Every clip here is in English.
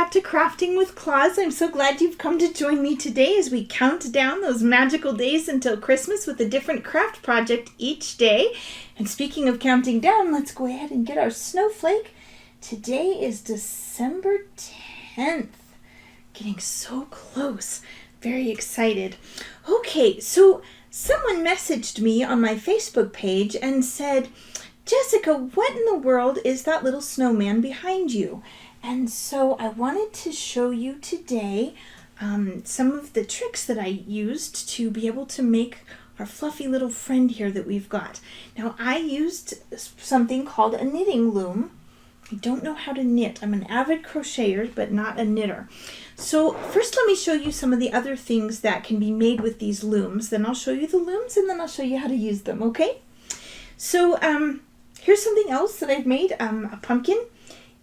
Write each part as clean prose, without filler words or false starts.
back to Crafting with Claus. I'm so glad you've come to join me today as we count down those magical days until Christmas with a different craft project each day. And speaking of counting down, let's go ahead and get our snowflake. Today is December 10th. Getting so close. Very excited. Okay, so someone messaged me on my Facebook page and said, Jessica, what in the world is that little snowman behind you? And so I wanted to show you today some of the tricks that I used to be able to make our fluffy little friend here that we've got. Now, I used something called a knitting loom. I don't know how to knit. I'm an avid crocheter, but not a knitter. So first let me show you some of the other things that can be made with these looms. Then I'll show you the looms, and then I'll show you how to use them, okay? So here's something else that I've made, a pumpkin.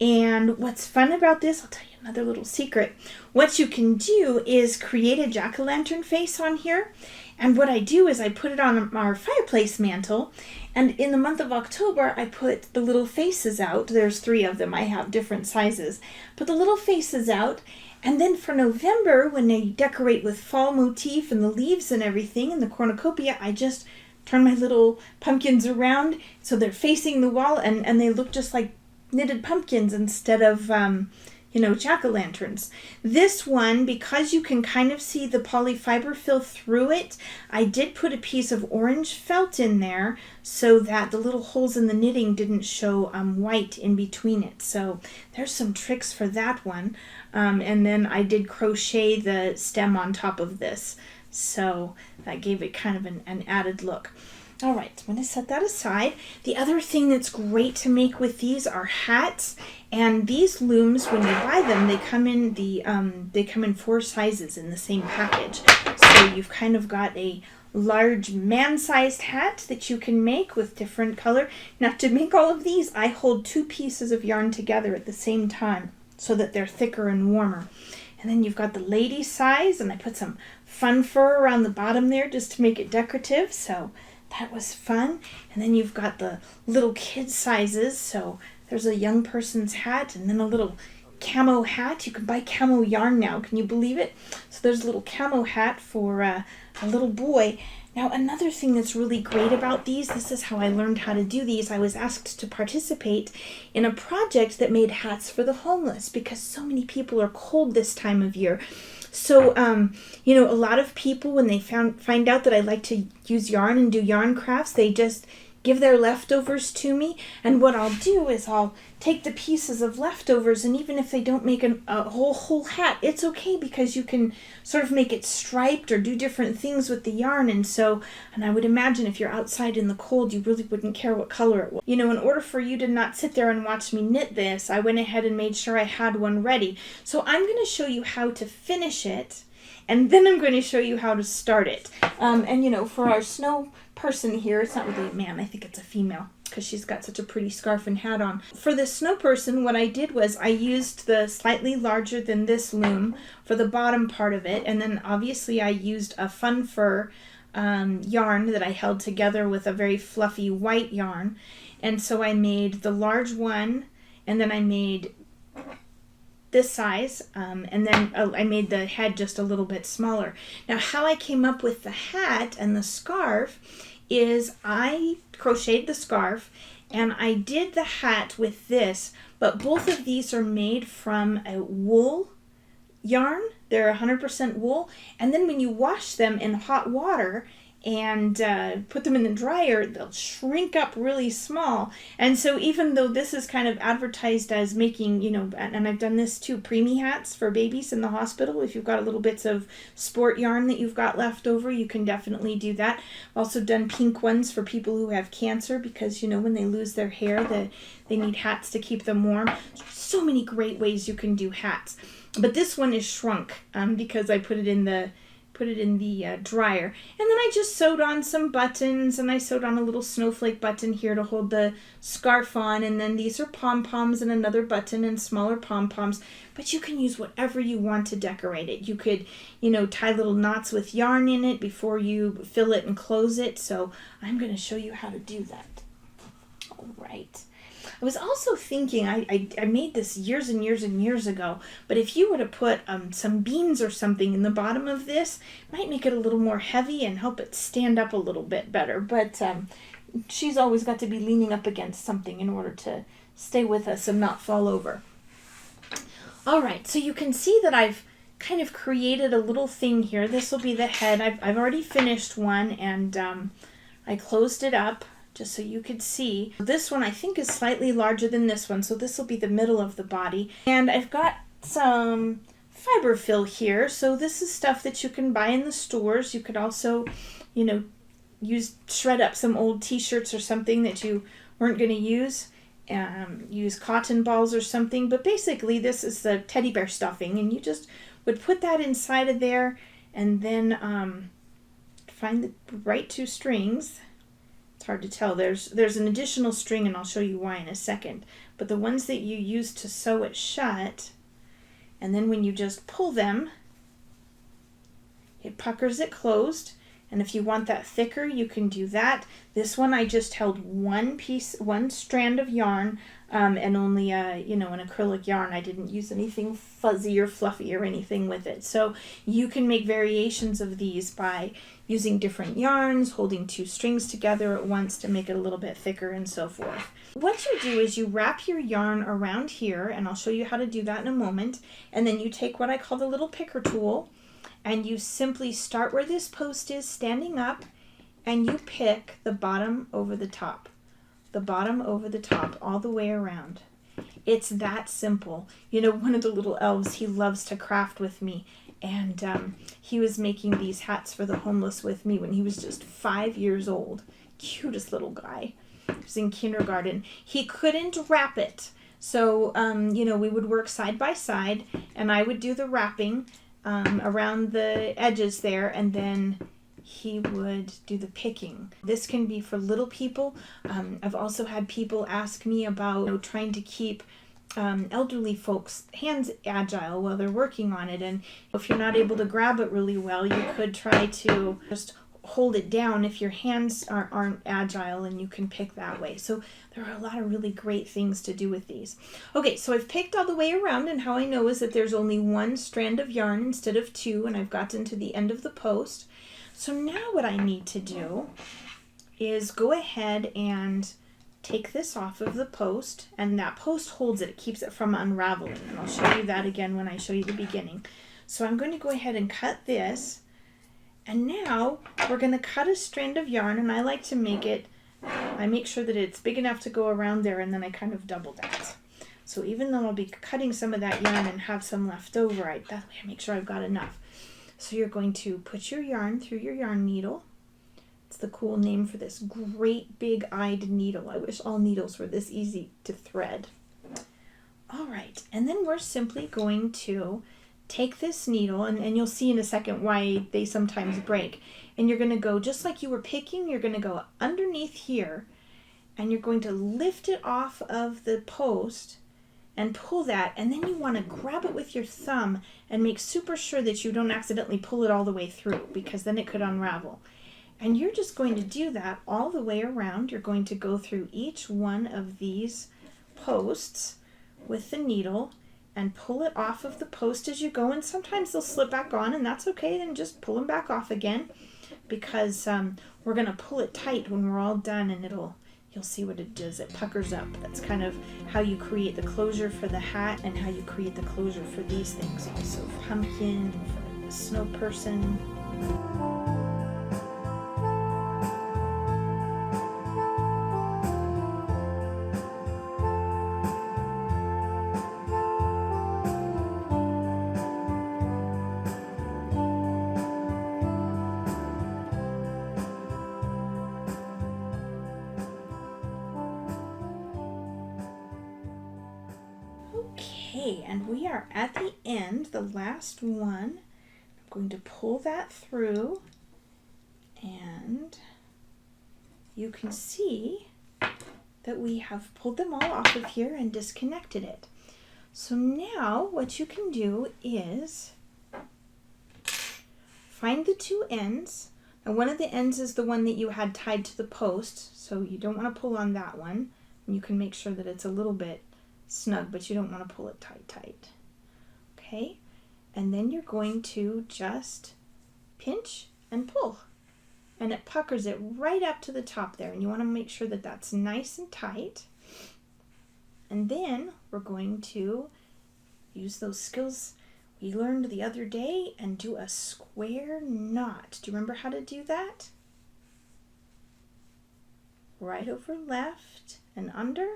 And what's fun about this, I'll tell you another little secret. What you can do is create a jack-o'-lantern face on here. And what I do is I put it on our fireplace mantle. And in the month of October, I put the little faces out. There's 3 of them. I have different sizes. Put the little faces out. And then for November, when they decorate with fall motif and the leaves and everything in the cornucopia, I just turn my little pumpkins around so they're facing the wall and they look just like knitted pumpkins instead of, jack-o'-lanterns. This one, because you can kind of see the polyfiber fill through it, I did put a piece of orange felt in there so that the little holes in the knitting didn't show white in between it. So there's some tricks for that one. And then I did crochet the stem on top of this. So that gave it kind of an added look. All right, I'm going to set that aside. The other thing that's great to make with these are hats, and these looms, when you buy them, they come in 4 sizes in the same package. So you've kind of got a large man-sized hat that you can make with different color. Now, to make all of these, I hold 2 pieces of yarn together at the same time so that they're thicker and warmer. And then you've got the lady size, and I put some fun fur around the bottom there just to make it decorative. So that was fun. And then you've got the little kid sizes. So there's a young person's hat and then a little camo hat. You can buy camo yarn now. Can you believe it? So there's a little camo hat for a little boy. Now, another thing that's really great about these, this is how I learned how to do these. I was asked to participate in a project that made hats for the homeless because so many people are cold this time of year. So, a lot of people, when they find out that I like to use yarn and do yarn crafts, they just give their leftovers to me. And what I'll do is I'll take the pieces of leftovers, and even if they don't make a whole hat, it's okay because you can sort of make it striped or do different things with the yarn. And I would imagine if you're outside in the cold, you really wouldn't care what color it was. In order for you to not sit there and watch me knit this, I went ahead and made sure I had one ready. So I'm going to show you how to finish it, and then I'm going to show you how to start it. For our snow person here, it's not really a man, I think it's a female, because she's got such a pretty scarf and hat on. For the snow person, what I did was I used the slightly larger than this loom for the bottom part of it, and then obviously I used a fun fur yarn that I held together with a very fluffy white yarn. And so I made the large one, and then I made this size, and then I made the head just a little bit smaller. Now, how I came up with the hat and the scarf is I crocheted the scarf and I did the hat with this, but both of these are made from a wool yarn. They're 100% wool, and then when you wash them in hot water and put them in the dryer, they'll shrink up really small. And so even though this is kind of advertised as making, and I've done this too, preemie hats for babies in the hospital. If you've got little bits of sport yarn that you've got left over, you can definitely do that. I've also done pink ones for people who have cancer because, when they lose their hair, they need hats to keep them warm. So many great ways you can do hats. But this one is shrunk because I put it in the dryer. And then I just sewed on some buttons, and I sewed on a little snowflake button here to hold the scarf on, and then these are pom-poms and another button and smaller pom-poms. But you can use whatever you want to decorate it. You could, tie little knots with yarn in it before you fill it and close it. So I'm going to show you how to do that. All right. I was also thinking, I made this years and years and years ago, but if you were to put some beans or something in the bottom of this, it might make it a little more heavy and help it stand up a little bit better. But she's always got to be leaning up against something in order to stay with us and not fall over. All right, so you can see that I've kind of created a little thing here. This will be the head. I've already finished one, and I closed it up just so you could see. This one I think is slightly larger than this one, so this will be the middle of the body. And I've got some fiber fill here, so this is stuff that you can buy in the stores. You could also, you know, shred up some old t-shirts or something that you weren't going to use. Use cotton balls or something, but basically this is the teddy bear stuffing, and you just would put that inside of there, and then find the right two strings. It's hard to tell. There's an additional string, and I'll show you why in a second, but the ones that you use to sew it shut, and then when you just pull them, it puckers it closed. And if you want that thicker, you can do that. This one I just held one strand of yarn, and only an acrylic yarn. I didn't use anything fuzzy or fluffy or anything with it. So you can make variations of these by using different yarns, holding two strings together at once to make it a little bit thicker, and so forth. What you do is you wrap your yarn around here, and I'll show you how to do that in a moment. And then you take what I call the little picker tool, and you simply start where this post is standing up, and you pick the bottom over the top, all the way around. It's that simple. You know, one of the little elves, he loves to craft with me, and he was making these hats for the homeless with me when he was just 5 years old. Cutest little guy. He was in kindergarten. He couldn't wrap it, so we would work side by side, and I would do the wrapping around the edges there, and then he would do the picking. This can be for little people. I've also had people ask me about trying to keep elderly folks' hands agile while they're working on it, and if you're not able to grab it really well, you could try to just hold it down if your hands aren't agile, and you can pick that way. So there are a lot of really great things to do with these. Okay, so I've picked all the way around, and how I know is that there's only one strand of yarn instead of two, and I've gotten to the end of the post. So now what I need to do is go ahead and take this off of the post, and that post holds it. It keeps it from unraveling, and I'll show you that again when I show you the beginning. So I'm going to go ahead and cut this. And now we're going to cut a strand of yarn, and I like to I make sure that it's big enough to go around there, and then I kind of double that. So even though I'll be cutting some of that yarn and have some left over, that way I make sure I've got enough. So you're going to put your yarn through your yarn needle. It's the cool name for this great big-eyed needle. I wish all needles were this easy to thread. All right, and then we're simply going to take this needle, and you'll see in a second why they sometimes break, and you're going to go, just like you were picking, you're going to go underneath here, and you're going to lift it off of the post and pull that, and then you want to grab it with your thumb and make super sure that you don't accidentally pull it all the way through, because then it could unravel. And you're just going to do that all the way around. You're going to go through each one of these posts with the needle and pull it off of the post as you go, and sometimes they'll slip back on, and that's okay, then just pull them back off again, because we're going to pull it tight when we're all done, and you'll see what it does. It puckers up. That's kind of how you create the closure for the hat, and how you create the closure for these things also. Pumpkin, for the snow person. Okay, and we are at the end, the last one. I'm going to pull that through, and you can see that we have pulled them all off of here and disconnected it. So now what you can do is find the two ends. And one of the ends is the one that you had tied to the post, so you don't want to pull on that one. You can make sure that it's a little bit snug, but you don't want to pull it tight. Okay, and then you're going to just pinch and pull, and it puckers it right up to the top there, and you want to make sure that that's nice and tight. And then we're going to use those skills we learned the other day and do a square knot. Do you remember how to do that? Right over left and under,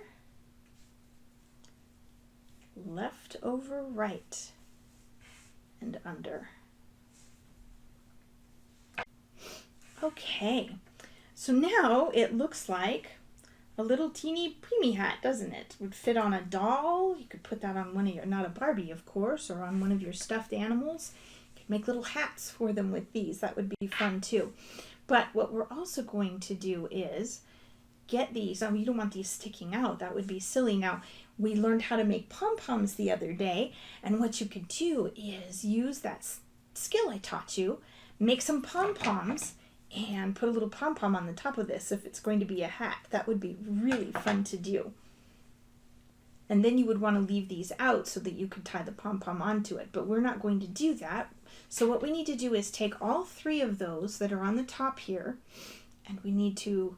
left over right and under. Okay, so now it looks like a little teeny preemie hat, doesn't it? Would fit on a doll. You could put that on one of your, not a Barbie of course, or on one of your stuffed animals. You could make little hats for them with these. That would be fun too. But what we're also going to do is get these, you don't want these sticking out, that would be silly. Now, we learned how to make pom-poms the other day, and what you could do is use that skill I taught you, make some pom-poms, and put a little pom-pom on the top of this if it's going to be a hat. That would be really fun to do. And then you would want to leave these out so that you could tie the pom-pom onto it, but we're not going to do that. So what we need to do is take all 3 of those that are on the top here, and we need to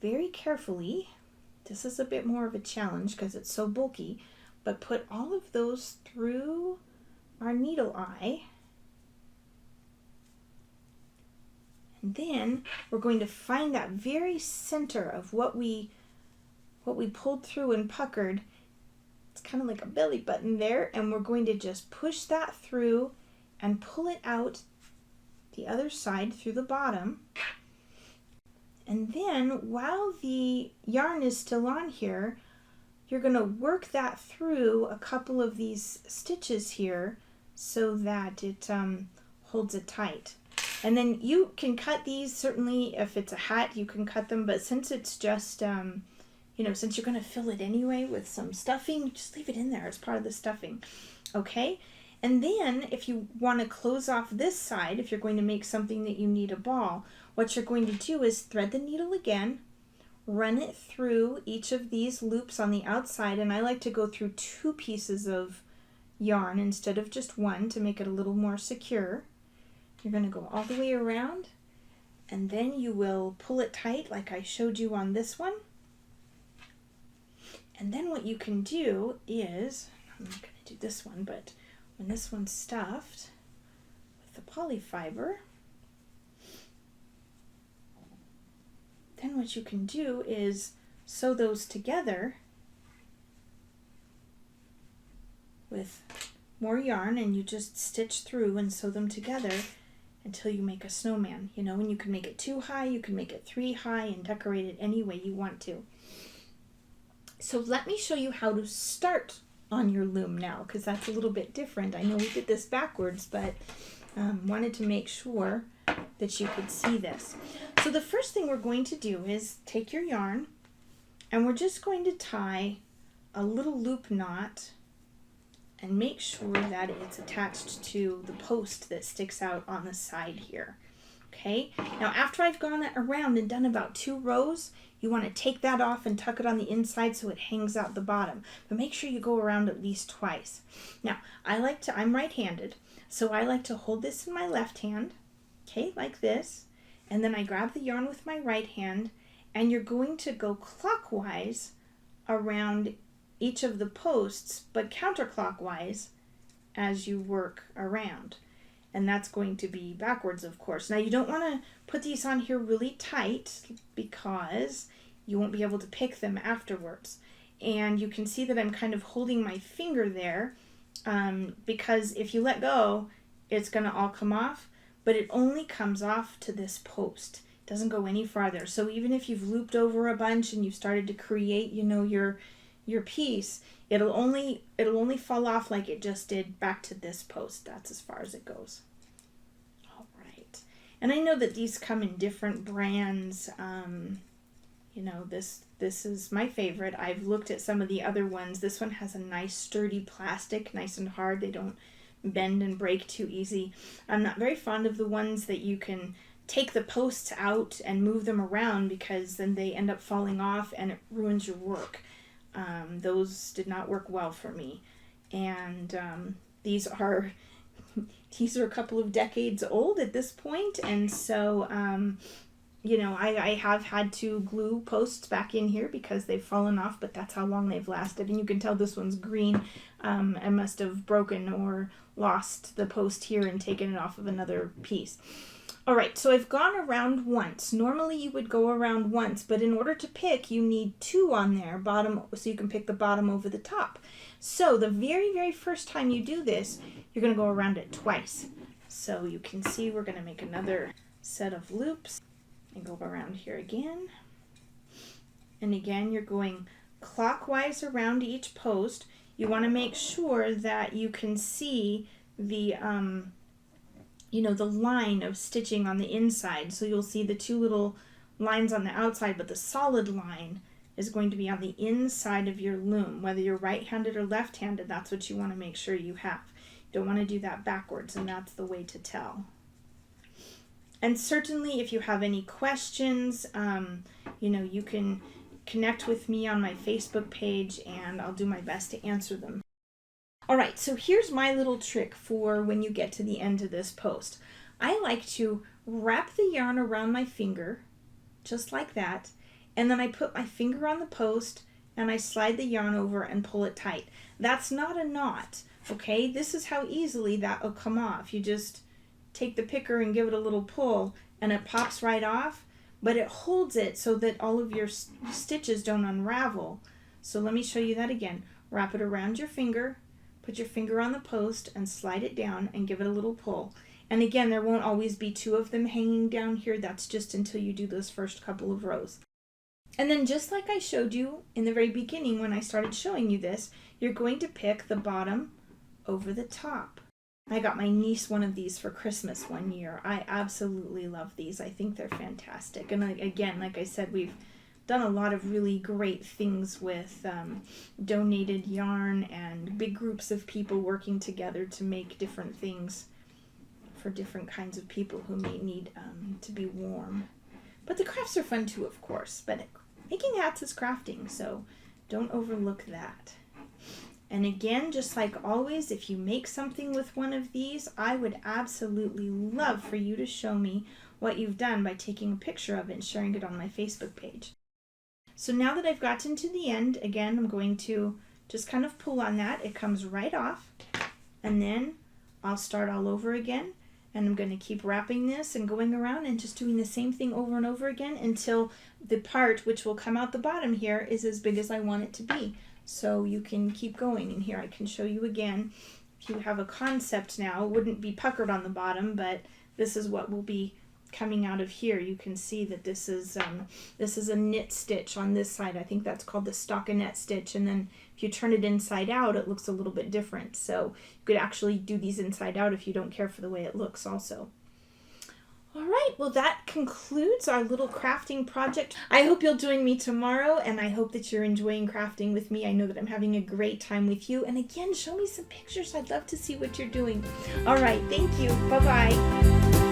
very carefully, this is a bit more of a challenge because it's so bulky, but put all of those through our needle eye. And then we're going to find that very center of what we pulled through and puckered. It's kind of like a belly button there, and we're going to just push that through and pull it out the other side through the bottom. And then while the yarn is still on here, you're going to work that through a couple of these stitches here so that it holds it tight. And then you can cut these, certainly if it's a hat you can cut them, but since it's just, since you're going to fill it anyway with some stuffing, just leave it in there as part of the stuffing, okay? And then if you want to close off this side, if you're going to make something that you need a ball, what you're going to do is thread the needle again, run it through each of these loops on the outside, and I like to go through 2 pieces of yarn instead of just 1 to make it a little more secure. You're going to go all the way around, and then you will pull it tight like I showed you on this one. And then what you can do is, I'm not going to do this one, but when this one's stuffed with the polyfiber, then what you can do is sew those together with more yarn, and you just stitch through and sew them together until you make a snowman, and you can make it 2 high, you can make it 3 high, and decorate it any way you want to. So let me show you how to start on your loom now, because that's a little bit different. I know we did this backwards, but wanted to make sure that you could see this. So the first thing we're going to do is take your yarn, and we're just going to tie a little loop knot and make sure that it's attached to the post that sticks out on the side here. Okay, now after I've gone around and done about 2 rows, you want to take that off and tuck it on the inside so it hangs out the bottom. But make sure you go around at least twice. Now, I'm right-handed, so I like to hold this in my left hand, okay, like this, and then I grab the yarn with my right hand, and you're going to go clockwise around each of the posts, but counterclockwise as you work around. And that's going to be backwards, of course. Now, you don't want to put these on here really tight because you won't be able to pick them afterwards. And you can see that I'm kind of holding my finger there because if you let go, it's going to all come off, but it only comes off to this post. It doesn't go any farther. So even if you've looped over a bunch and you've started to create, your piece, it'll only fall off like it just did back to this post. That's as far as it goes. All right. And I know that these come in different brands. This is my favorite. I've looked at some of the other ones. This one has a nice sturdy plastic, nice and hard. They don't bend and break too easy. I'm not very fond of the ones that you can take the posts out and move them around because then they end up falling off and it ruins your work. Those did not work well for me. And these are a couple of decades old at this point, and so I have had to glue posts back in here because they've fallen off, but that's how long they've lasted. And you can tell this one's green. I must have broken or lost the post here and taken it off of another piece. All right, so I've gone around once. Normally you would go around once, but in order to pick, you need 2 on there, bottom, so you can pick the bottom over the top. So the very, very first time you do this, you're going to go around it twice. So you can see we're going to make another set of loops and go around here again. And again, you're going clockwise around each post. You want to make sure that you can see the the line of stitching on the inside. So you'll see the 2 little lines on the outside, but the solid line is going to be on the inside of your loom. Whether you're right-handed or left-handed, that's what you want to make sure you have. You don't want to do that backwards, and that's the way to tell. And certainly if you have any questions, you can connect with me on my Facebook page, and I'll do my best to answer them. All right, so here's my little trick for when you get to the end of this post. I like to wrap the yarn around my finger, just like that, and then I put my finger on the post and I slide the yarn over and pull it tight. That's not a knot, okay? This is how easily that will come off. You just take the picker and give it a little pull and it pops right off, but it holds it so that all of your stitches don't unravel. So let me show you that again. Wrap it around your finger, put your finger on the post and slide it down and give it a little pull. And again, there won't always be 2 of them hanging down here. That's just until you do those first couple of rows. And then just like I showed you in the very beginning when I started showing you this, you're going to pick the bottom over the top. I got my niece one of these for Christmas one year. I absolutely love these. I think they're fantastic. And again, like I said, we've done a lot of really great things with donated yarn and big groups of people working together to make different things for different kinds of people who may need to be warm. But the crafts are fun too, of course. But making hats is crafting, so don't overlook that. And again, just like always, if you make something with one of these, I would absolutely love for you to show me what you've done by taking a picture of it and sharing it on my Facebook page. So now that I've gotten to the end, again, I'm going to just kind of pull on that. It comes right off. And then I'll start all over again. And I'm going to keep wrapping this and going around and just doing the same thing over and over again until the part which will come out the bottom here is as big as I want it to be. So you can keep going. And here I can show you again. If you have a concept now, it wouldn't be puckered on the bottom, but this is what will be coming out of here. You can see that this is a knit stitch on this side. I think that's called the stockinette stitch. And then if you turn it inside out, it looks a little bit different. So you could actually do these inside out if you don't care for the way it looks also. All right, well that concludes our little crafting project. I hope you'll join me tomorrow, and I hope that you're enjoying crafting with me. I know that I'm having a great time with you. And again, show me some pictures. I'd love to see what you're doing. All right, thank you. Bye-bye.